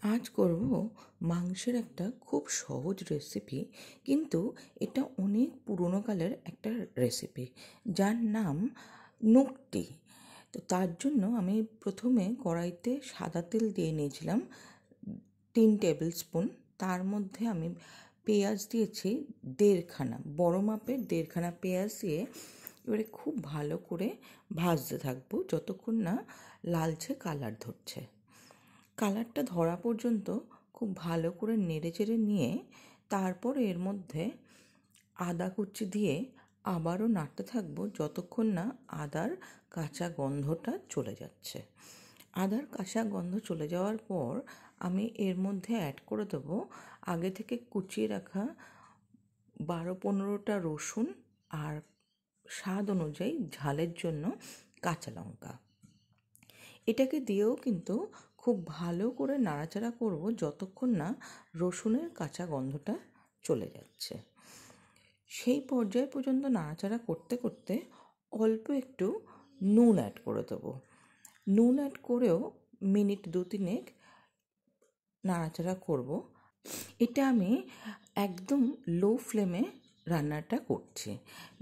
আজ করব মাংসের একটা খুব সহজ রেসিপি, কিন্তু এটা অনেক পুরোনো কালের একটা রেসিপি যার নাম নুকটি। তো তার জন্য আমি প্রথমে কড়াইতে সাদা তেল দিয়ে নিয়েছিলাম 3 টেবিল স্পুন। তার মধ্যে আমি পেঁয়াজ দিয়েছি 1.5খানা, বড় মাপের 1.5খানা পেঁয়াজ দিয়ে এবারে খুব ভালো করে ভাজতে থাকবো যতক্ষণ না লালচে কালার ধরছে। কালারটা ধরা পর্যন্ত খুব ভালো করে নেড়েচেড়ে নিয়ে তারপর এর মধ্যে আদা কুচি দিয়ে আবারও নাড়তে থাকবো যতক্ষণ না আদার কাঁচা গন্ধটা চলে যাচ্ছে। আদার কাঁচা গন্ধ চলে যাওয়ার পর আমি এর মধ্যে অ্যাড করে দেবো আগে থেকে কুচিয়ে রাখা 12-15টা রসুন আর স্বাদ অনুযায়ী ঝালের জন্য কাঁচা লঙ্কা। এটাকে দিয়েও কিন্তু খুব ভালো করে নাড়াচাড়া করব যতক্ষণ না রসুনের কাঁচা গন্ধটা চলে যাচ্ছে। সেই পর্যায় পর্যন্ত নাড়াচাড়া করতে করতে অল্প একটু নুন অ্যাড করে দেবো। নুন অ্যাড করেও মিনিট 2-3 নাড়াচাড়া করব। এটা আমি একদম লো ফ্লেমে রান্নাটা করছি।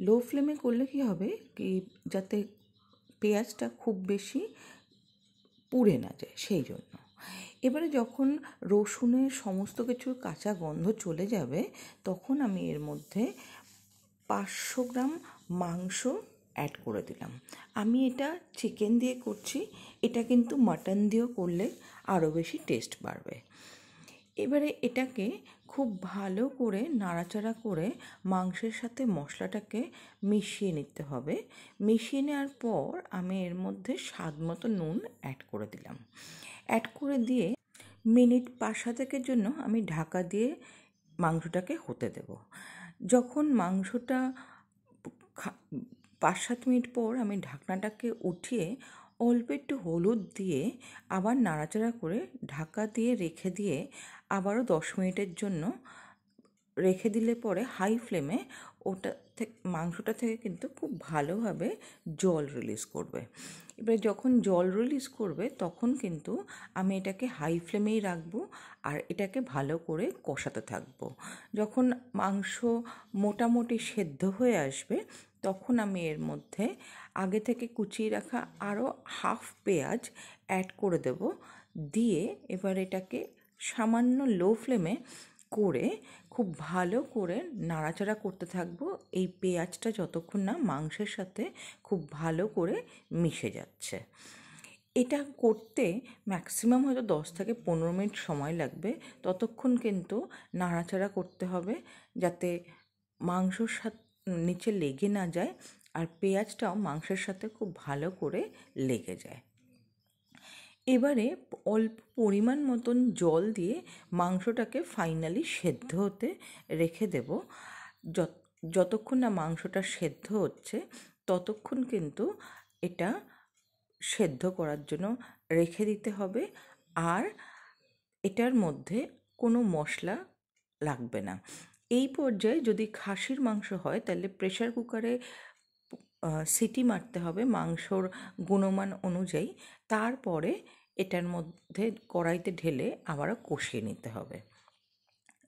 লো ফ্লেমে করলে কি হবে কি, যাতে পেঁয়াজটা খুব বেশি পুড়ে না যায়, সেই জন্য। এবারে যখন রসুনের সমস্ত কিছুর কাঁচা গন্ধ চলে যাবে তখন আমি এর মধ্যে 500 গ্রাম মাংস অ্যাড করে দিলাম। আমি এটা চিকেন দিয়ে করছি, এটা কিন্তু মাটন দিয়েও করলে আরও বেশি টেস্ট বাড়বে। এবারে এটাকে খুব ভালো করে নাড়াচাড়া করে মাংসের সাথে মশলাটাকে মিশিয়ে নিতে হবে। মিশিয়ে নেওয়ার পর আমি এর মধ্যে স্বাদ মতো নুন অ্যাড করে দিলাম। অ্যাড করে দিয়ে মিনিট 5-7 জন্য আমি ঢাকা দিয়ে মাংসটাকে হতে দেব। যখন মাংসটা 5-7 মিনিট পর আমি ঢাকনাটাকে উঠিয়ে অল্প একটু হলুদ দিয়ে আবার নাড়াচাড়া করে ঢাকা দিয়ে রেখে দিয়ে আবারও 10 মিনিটের জন্য রেখে দিলে পরে হাই ফ্লেমে ওটা থেকে মাংসটা থেকে কিন্তু খুব ভালোভাবে জল রিলিজ করবে। এবারে যখন জল রিলিজ করবে তখন কিন্তু আমি এটাকে হাই ফ্লেমেই রাখবো আর এটাকে ভালো করে কষাতে থাকবো। যখন মাংস মোটামুটি সেদ্ধ হয়ে আসবে তখন আমি এর মধ্যে আগে থেকে কুচিয়ে রাখা আরও হাফ পেঁয়াজ অ্যাড করে দেব। দিয়ে এবার এটাকে সামান্য লো ফ্লেমে করে খুব ভালো করে নাড়াচাড়া করতে থাকবো এই পেঁয়াজটা যতক্ষণ না মাংসের সাথে খুব ভালো করে মিশে যাচ্ছে। এটা করতে ম্যাক্সিমাম হয়তো 10-15 মিনিট সময় লাগবে। ততক্ষণ কিন্তু নাড়াচাড়া করতে হবে যাতে মাংসর সাথে নিচে লেগে না যায় আর পেঁয়াজটাও মাংসের সাথে খুব ভালো করে লেগে যায়। এবারে অল্প পরিমাণ মতন জল দিয়ে মাংসটাকে ফাইনালি সেদ্ধ হতে রেখে দেব। যতক্ষণ না মাংসটা সেদ্ধ হচ্ছে ততক্ষণ কিন্তু এটা সেদ্ধ করার জন্য রেখে দিতে হবে। আর এটার মধ্যে কোনো মশলা লাগবে না। এই পর্যায়ে যদি খাসির মাংস হয় তাহলে প্রেশার কুকারে সিটি মারতে হবে মাংসর গুণমান অনুযায়ী। তারপরে এটার মধ্যে কড়াইতে ঢেলে আবারও কষিয়ে নিতে হবে।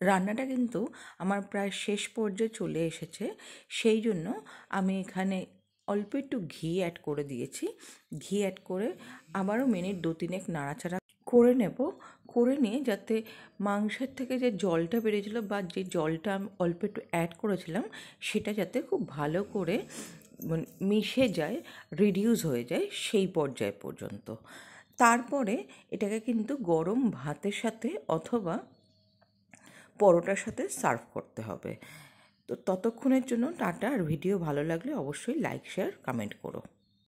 রান্নাটা কিন্তু আমার প্রায় শেষ পর্যায়ে চলে এসেছে, সেই জন্য আমি এখানে অল্প একটু ঘি অ্যাড করে দিয়েছি। ঘি অ্যাড করে আবারও মিনিট 2-3 নাড়াচাড়া করে নেব। করে নিয়ে যাতে মাংসের থেকে যে জলটা বেরিয়েছিল বা যে জলটা আমি অল্প একটু অ্যাড করেছিলাম সেটা যাতে খুব ভালো করে মিশে যায়, রিডিউস হয়ে যায় সেই পর্যায় পর্যন্ত। তারপরে এটাকে কিন্তু গরম ভাতের সাথে অথবা পরোটার সাথে সার্ভ করতে হবে। তো ততক্ষণের জন্য টাটা। আর ভিডিও ভালো লাগলে অবশ্যই লাইক, শেয়ার, কমেন্ট করো।